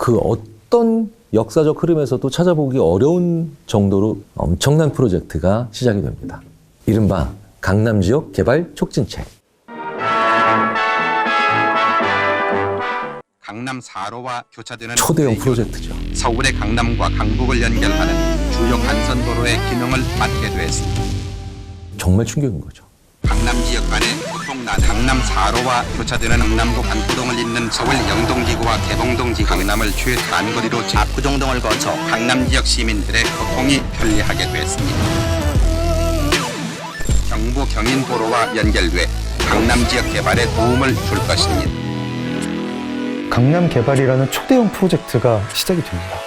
그 어떤 역사적 흐름에서도 찾아보기 어려운 정도로 엄청난 프로젝트가 시작이 됩니다. 이른바 강남 지역 개발 촉진책. 강남 4로와 교차되는 초대형 프로젝트죠. 서울의 강남과 강북을 연결하는 주요 간선도로의 기능을 맡게 되었습니다. 정말 충격인 거죠. 강남 지역 간의 교통난, 강남 4로와 교차되는 강남구 반포동을 잇는 서울 영동지구와 개봉동지 강남을 최단거리로 압구정동을 거쳐 강남 지역 시민들의 교통이 편리하게 됐습니다. 경부 경인도로와 연결돼 강남 지역 개발에 도움을 줄 것입니다. 강남 개발이라는 초대형 프로젝트가 시작이 됩니다.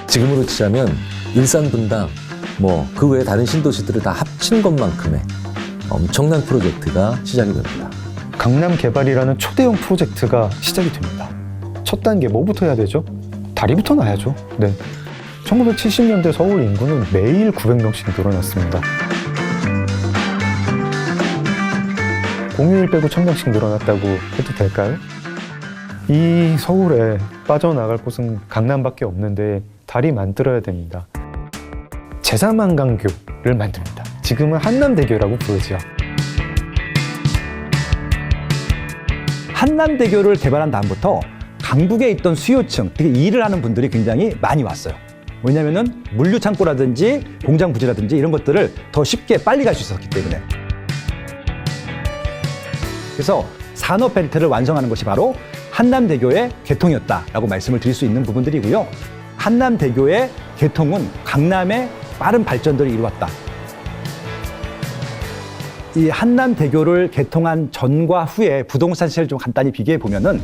지금으로 치자면 일산 분당, 그 외에 다른 신도시들을 다 합친 것만큼의 엄청난 프로젝트가 시작이 됩니다. 강남 개발이라는 초대형 프로젝트가 시작이 됩니다. 첫 단계 뭐부터 해야 되죠? 다리부터 놔야죠. 네. 1970년대 서울 인구는 매일 900명씩 늘어났습니다. 공휴일 빼고 1000명씩 늘어났다고 해도 될까요? 이 서울에 빠져나갈 곳은 강남밖에 없는데 다리 만들어야 됩니다. 제3한강교를 만듭니다. 지금은 한남대교라고 부르죠. 한남대교를 개발한 다음부터 강북에 있던 수요층, 특히 일을 하는 분들이 굉장히 많이 왔어요. 왜냐하면 물류창고라든지 공장 부지라든지 이런 것들을 더 쉽게 빨리 갈 수 있었기 때문에. 그래서 산업벨트를 완성하는 것이 바로 한남대교의 개통이었다라고 말씀을 드릴 수 있는 부분들이고요. 한남대교의 개통은 강남의 빠른 발전들을 이루었다. 이 한남대교를 개통한 전과 후에 부동산 시세를 좀 간단히 비교해 보면은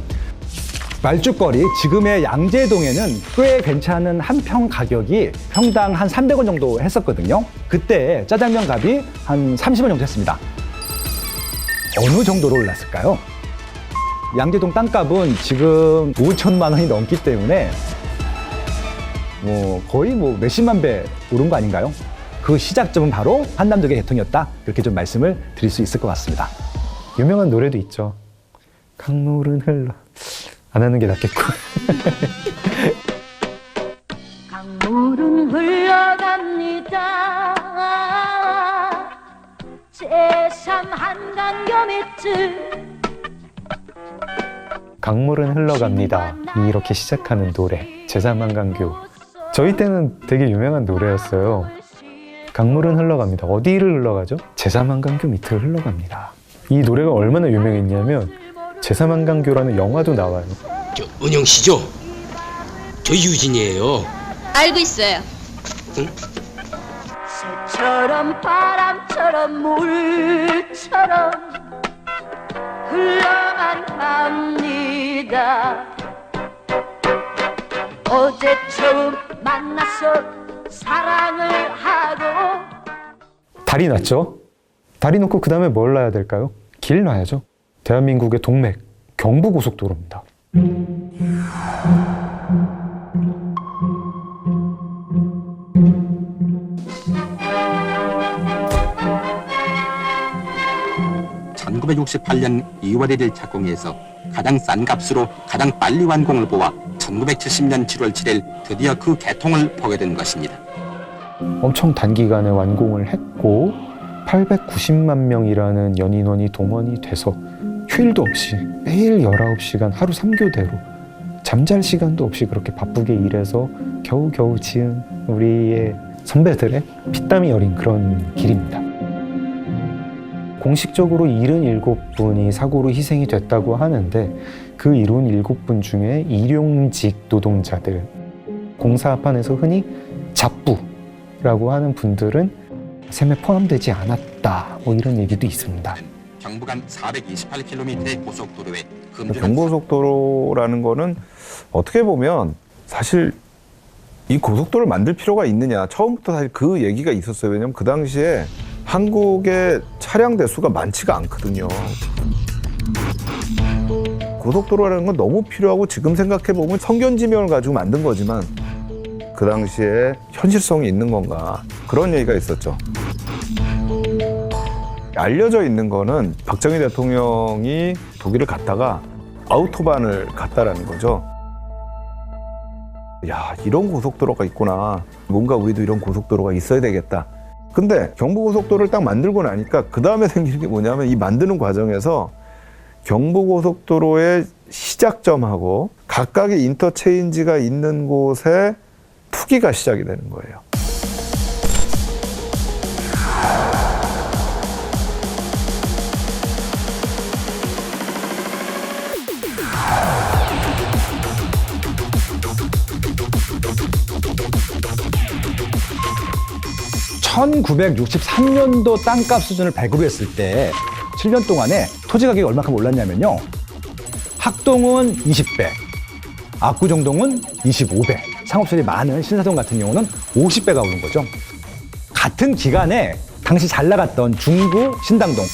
말죽거리 지금의 양재동에는 꽤 괜찮은 한 평 가격이 평당 한 300원 정도 했었거든요. 그때 짜장면 값이 한 30원 정도 했습니다. 어느 정도로 올랐을까요? 양재동 땅값은 지금 5천만 원이 넘기 때문에 거의 몇십만 배 오른 거 아닌가요? 그 시작점은 바로 한남대교 개통이었다. 그렇게 좀 말씀을 드릴 수 있을 것 같습니다. 유명한 노래도 있죠. 강물은 흘러. 안 하는 게 낫겠고. 강물은 흘러갑니다. 제3한강교 밑을 강물은 흘러갑니다. 이렇게 시작하는 노래, 제3한강교. 저희 때는 되게 유명한 노래였어요. 강물은 흘러갑니다. 어디를 흘러가죠? 제3한강교 밑을 흘러갑니다. 이 노래가 얼마나 유명했냐면 제3한강교라는 영화도 나와요. 저 은영 씨죠? 저 유진이에요. 알고 있어요. 응? 새처럼 바람처럼 물처럼 흘러만 갑니다. 어제 처음 만나서 사랑을 하고. 다리 놨죠? 다리 놓고 그 다음에 뭘 놔야 될까요? 길 놔야죠. 대한민국의 동맥, 경부고속도로입니다. (1968년 2월 1일) 착공해서 가장 싼 값으로 가장 빨리 완공을 보아 1970년 7월 7일 드디어 그 개통을 보게 된 것입니다. 엄청 단기간에 완공을 했고 890만 명이라는 연인원이 동원이 돼서 휴일도 없이 매일 19시간 하루 3교대로 잠잘 시간도 없이 그렇게 바쁘게 일해서 겨우겨우 지은 우리의 선배들의 피땀이 어린 그런 길입니다. 공식적으로 77분이 사고로 희생이 됐다고 하는데 그 77분 중에 일용직 노동자들, 공사판에서 흔히 잡부라고 하는 분들은 셈에 포함되지 않았다. 뭐 이런 얘기도 있습니다. 경부간 428km의 고속도로에 금주는 경부고속도로라는 거는 어떻게 보면 사실 이 고속도로를 만들 필요가 있느냐, 처음부터 사실 그 얘기가 있었어요. 왜냐면 그 당시에 한국의 차량 대수가 많지가 않거든요. 고속도로라는 건 너무 필요하고 지금 생각해보면 성견지명을 가지고 만든 거지만 그 당시에 현실성이 있는 건가, 그런 얘기가 있었죠. 알려져 있는 거는 박정희 대통령이 독일을 갔다가 아우토반을 갔다라는 거죠. 야, 이런 고속도로가 있구나. 뭔가 우리도 이런 고속도로가 있어야 되겠다. 근데 경부고속도로를 딱 만들고 나니까 그 다음에 생기는 게 뭐냐면 이 만드는 과정에서 경부고속도로의 시작점하고 각각의 인터체인지가 있는 곳에 투기가 시작이 되는 거예요. (1963년도) 땅값 수준을 100으로 했을 때 7년 동안에 토지 가격이 얼마큼 올랐냐면요, 학동은 20배, 압구정동은 25배, 상업실이 많은 신사동 같은 경우는 50배가 오른 거죠. 같은 기간에 당시 잘 나갔던 중구 신당동,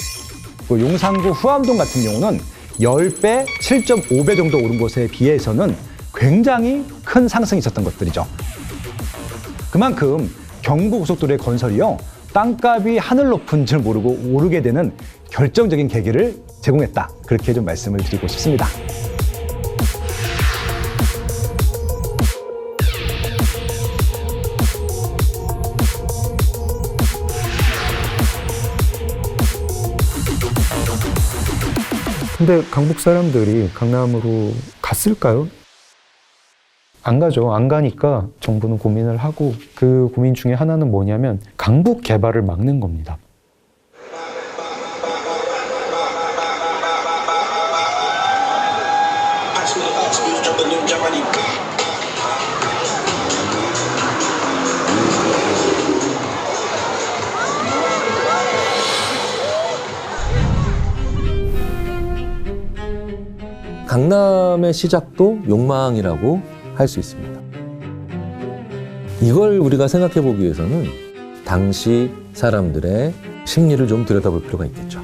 그 용산구 후암동 같은 경우는 10배, 7.5배 정도 오른 것에 비해서는 굉장히 큰 상승이 있었던 것들이죠. 그만큼 경부고속도로의 건설이요, 땅값이 하늘 높은 줄 모르고 오르게 되는 결정적인 계기를 제공했다. 그렇게 좀 말씀을 드리고 싶습니다. 근데 강북 사람들이 강남으로 갔을까요? 안 가죠. 안 가니까 정부는 고민을 하고, 그 고민 중에 하나는 뭐냐면 강북 개발을 막는 겁니다. 강남의 시작도 욕망이라고 할 수 있습니다. 이걸 우리가 생각해 보기 위해서는 당시 사람들의 심리를 좀 들여다볼 필요가 있겠죠.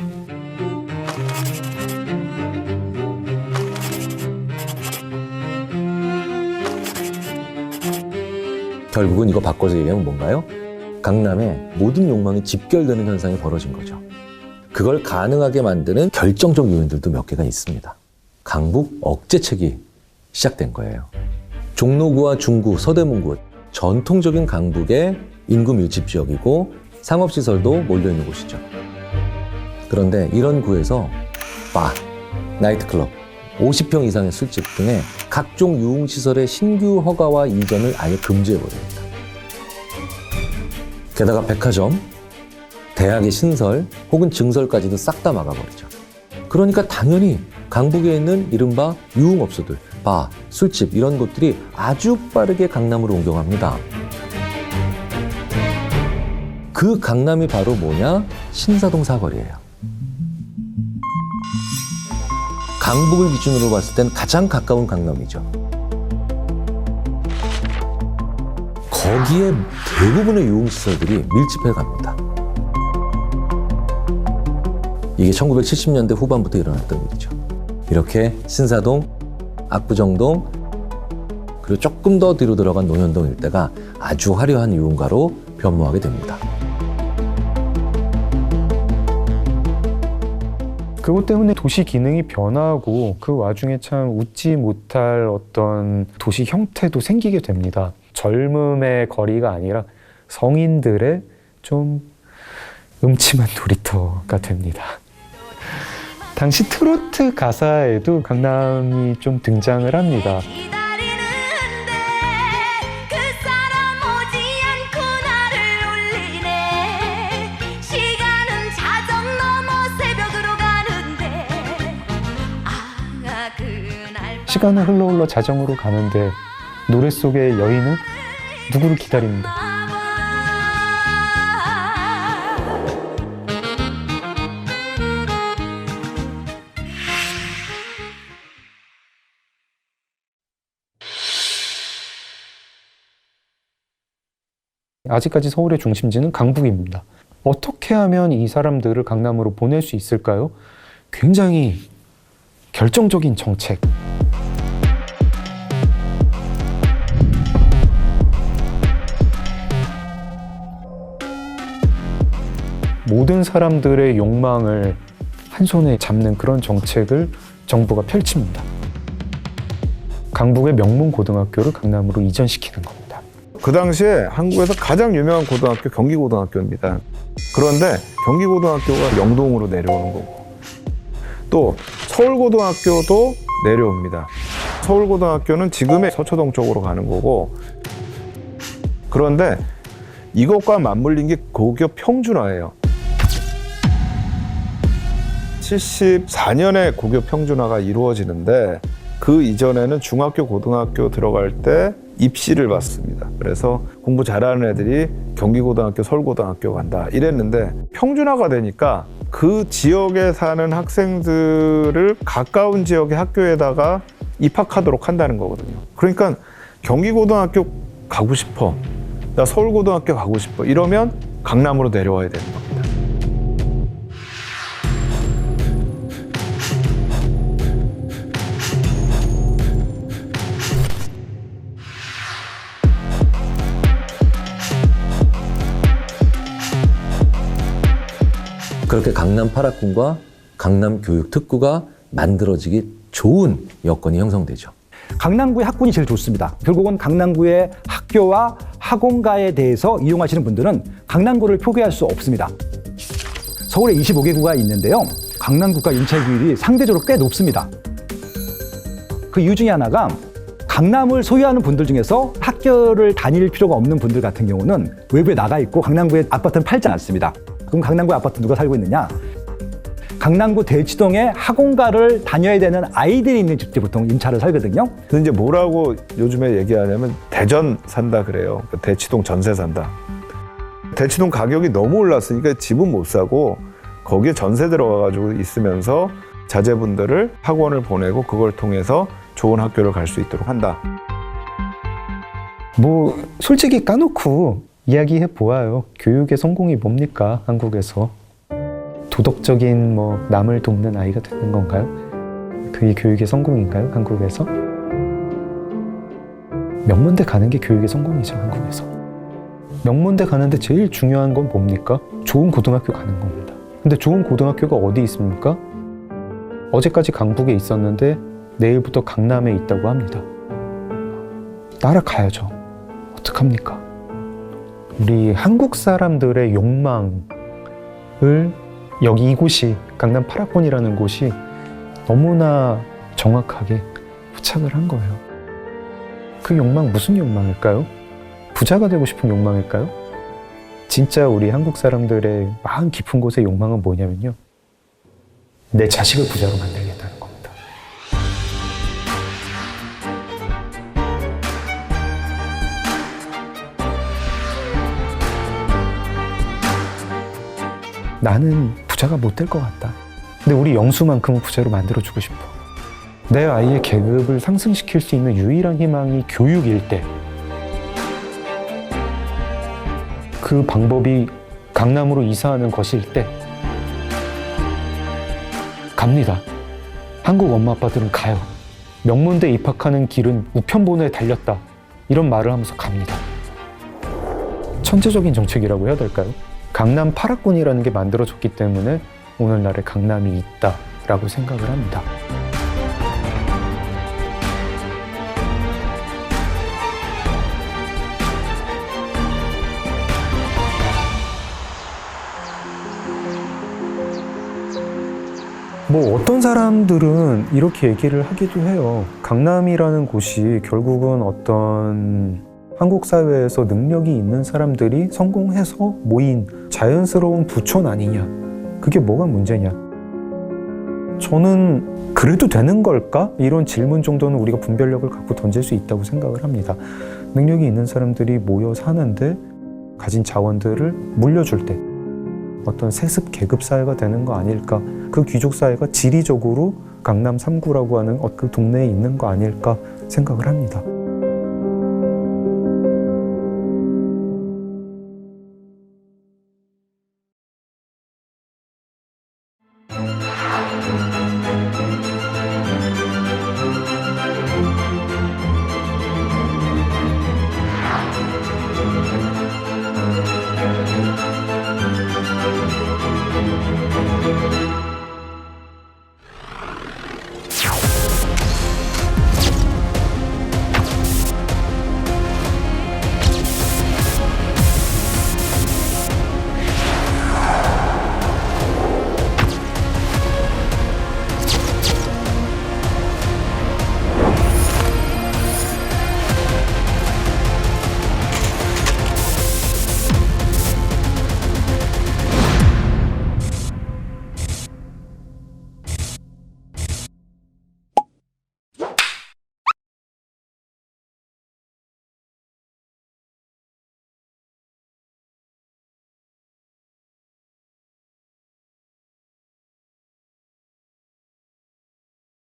결국은 이거 바꿔서 얘기하면 뭔가요? 강남에 모든 욕망이 집결되는 현상이 벌어진 거죠. 그걸 가능하게 만드는 결정적 요인들도 몇 개가 있습니다. 강북 억제책이 시작된 거예요. 종로구와 중구, 서대문구, 전통적인 강북의 인구 밀집 지역이고 상업시설도 몰려있는 곳이죠. 그런데 이런 구에서 바, 나이트클럽, 50평 이상의 술집 등의 각종 유흥시설의 신규 허가와 이전을 아예 금지해버립니다. 게다가 백화점, 대학의 신설 혹은 증설까지도 싹 다 막아버리죠. 그러니까 당연히 강북에 있는 이른바 유흥업소들, 바, 술집 이런 곳들이 아주 빠르게 강남으로 옮겨갑니다. 그 강남이 바로 뭐냐? 신사동 사거리예요. 강북을 기준으로 봤을 땐 가장 가까운 강남이죠. 거기에 대부분의 유흥시설들이 밀집해 갑니다. 이게 1970년대 후반부터 일어났던 일이죠. 이렇게 신사동, 압구정동, 그리고 조금 더 뒤로 들어간 논현동 일대가 아주 화려한 유흥가로 변모하게 됩니다. 그것 때문에 도시 기능이 변하고 그 와중에 참 웃지 못할 어떤 도시 형태도 생기게 됩니다. 젊음의 거리가 아니라 성인들의 좀 음침한 놀이터가 됩니다. 당시 트로트 가사에도 강남이 좀 등장을 합니다. 기다리는데 그 사람 오지 않고 나를 울리네. 시간은 자정 넘어 새벽으로 가는데 그날 시간은 흘러 자정으로 가는데 노래 속의 여인은 누구를 기다립니다. 아직까지 서울의 중심지는 강북입니다. 어떻게 하면 이 사람들을 강남으로 보낼 수 있을까요? 굉장히 결정적인 정책. 모든 사람들의 욕망을 한 손에 잡는 그런 정책을 정부가 펼칩니다. 강북의 명문 고등학교를 강남으로 이전시키는 겁니다. 그 당시에 한국에서 가장 유명한 고등학교 경기고등학교입니다. 그런데 경기고등학교가 영동으로 내려오는 거고 또 서울고등학교도 내려옵니다. 서울고등학교는 지금의 서초동 쪽으로 가는 거고 그런데 이것과 맞물린 게 고교 평준화예요. 74년에 고교 평준화가 이루어지는데 그 이전에는 중학교, 고등학교 들어갈 때 입시를 받습니다. 그래서 공부 잘하는 애들이 경기고등학교, 서울고등학교 간다 이랬는데 평준화가 되니까 그 지역에 사는 학생들을 가까운 지역의 학교에다가 입학하도록 한다는 거거든요. 그러니까 경기고등학교 가고 싶어, 나 서울고등학교 가고 싶어 이러면 강남으로 내려와야 되는 겁니다. 그렇게 강남 8학군과 강남 교육특구가 만들어지기 좋은 여건이 형성되죠. 강남구의 학군이 제일 좋습니다. 결국은 강남구의 학교와 학원가에 대해서 이용하시는 분들은 강남구를 포기할 수 없습니다. 서울에 25개 구가 있는데요. 강남구가 임차율이 상대적으로 꽤 높습니다. 그 이유 중에 하나가 강남을 소유하는 분들 중에서 학교를 다닐 필요가 없는 분들 같은 경우는 외부에 나가 있고 강남구에 아파트는 팔지 않습니다. 그럼 강남구 아파트 누가 살고 있느냐? 강남구 대치동에 학원가를 다녀야 되는 아이들이 있는 집들이 보통 임차를 살거든요. 근데 이제 뭐라고 요즘에 얘기하냐면 대전 산다 그래요. 대치동 전세 산다. 대치동 가격이 너무 올랐으니까 집은 못 사고 거기에 전세 들어가가지고 있으면서 자제분들을 학원을 보내고 그걸 통해서 좋은 학교를 갈 수 있도록 한다. 뭐 솔직히 까놓고 이야기해 보아요. 교육의 성공이 뭡니까? 한국에서 도덕적인 뭐 남을 돕는 아이가 되는 건가요? 그게 교육의 성공인가요? 한국에서? 명문대 가는 게 교육의 성공이죠. 한국에서. 명문대 가는데 제일 중요한 건 뭡니까? 좋은 고등학교 가는 겁니다. 근데 좋은 고등학교가 어디 있습니까? 어제까지 강북에 있었는데 내일부터 강남에 있다고 합니다. 따라가야죠. 어떡합니까? 우리 한국 사람들의 욕망을 여기 이곳이 강남 8학군이라는 곳이 너무나 정확하게 포착을 한 거예요. 그 욕망 무슨 욕망일까요? 부자가 되고 싶은 욕망일까요? 진짜 우리 한국 사람들의 마음 깊은 곳의 욕망은 뭐냐면요. 내 자식을 부자로 만들겠다는 겁니다. 나는 부자가 못 될 것 같다. 근데 우리 영수만큼은 부자로 만들어주고 싶어. 내 아이의 계급을 상승시킬 수 있는 유일한 희망이 교육일 때 그 방법이 강남으로 이사하는 것일 때 갑니다. 한국 엄마 아빠들은 가요. 명문대 입학하는 길은 우편본에 달렸다. 이런 말을 하면서 갑니다. 천재적인 정책이라고 해야 될까요? 강남 8학군이라는 게 만들어졌기 때문에 오늘날의 강남이 있다라고 생각을 합니다. 뭐 어떤 사람들은 이렇게 얘기를 하기도 해요. 강남이라는 곳이 결국은 어떤 한국 사회에서 능력이 있는 사람들이 성공해서 모인 자연스러운 부촌 아니냐. 그게 뭐가 문제냐. 저는 그래도 되는 걸까? 이런 질문 정도는 우리가 분별력을 갖고 던질 수 있다고 생각을 합니다. 능력이 있는 사람들이 모여 사는데 가진 자원들을 물려줄 때 어떤 세습 계급 사회가 되는 거 아닐까? 그 귀족 사회가 지리적으로 강남 3구라고 하는 그 동네에 있는 거 아닐까 생각을 합니다.